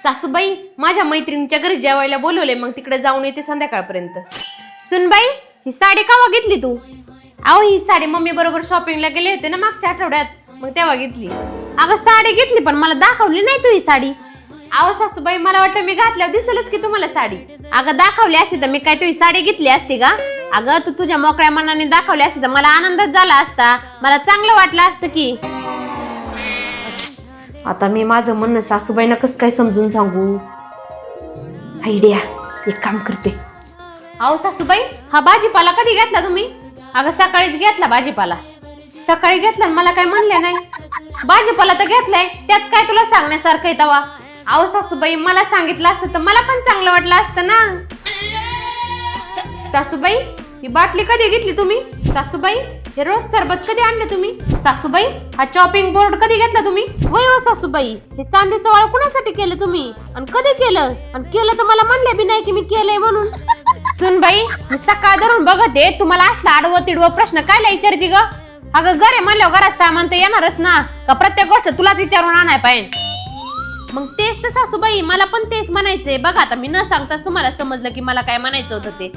सासूबाई माझ्या मैत्रिणीच्या घरी जेवायला बोलवले, मग तिकडे जाऊन येते संध्याकाळपर्यंत. सुनबाई ही साडी केव्हा घेतली तू? अहो ही साडी मम्मी बरोबर शॉपिंगला गेले होते ना मागच्या आठवड्यात, मग तेव्हा घेतली. अगं साडी घेतली पण मला दाखवली नाही तू ही साडी. अहो सासूबाई मला वाटलं मी घातल्यावर दिसलच की तुम्हाला साडी. अगं दाखवली असती तर मी काय तुझी साडी घेतली असती का? अगं तू तुझ्या मोकळ्या मनाने दाखवली असती तर मला आनंदच झाला असता, मला चांगलं वाटलं असतं की. आता मी माझं म्हणणं सासूबाईंना कसं काय समजून सांगू? आयडिया, एक काम करते. अहो सासूबाई हा भाजीपाला कधी घेतला तुम्ही? अगं सकाळीच घेतला भाजीपाला. सकाळी घेतला मला काय म्हणले नाही. भाजीपाला तर घेतलाय, त्यात काय तुला सांगण्यासारखं आहे तवा? अहो सासूबाई मला सांगितलं असतं तर मला पण चांगलं वाटलं असतं ना. सासूबाई ही बाटली कधी घेतली तुम्ही? सासूबाई हे रोज सरबत कधी आणले तुम्ही? सासूबाई हा चॉपिंग बोर्ड कधी घेतला तुम्ही? वय हो सासूबाई हे चांदीचं वाळ कुणासाठी केलं तुम्ही आणि कधी केलं? आणि केलं तर मला म्हणले बी नाही की मी केलंय म्हणून. सुनबाई मी सकाळ धरून बघते, तुम्हाला असला आडवं तिडवं प्रश्न कायला विचारते ग? अगं घरे म्हणल्यावर घरात सामान तर येणारच ना, का प्रत्येक गोष्ट तुलाच विचारून आणाय पाहिजे? मग तेच तर सासूबाई मला पण तेच म्हणायचंय. बघा आता मी न सांगताच तुम्हाला समजलं की मला काय म्हणायचं होतं ते.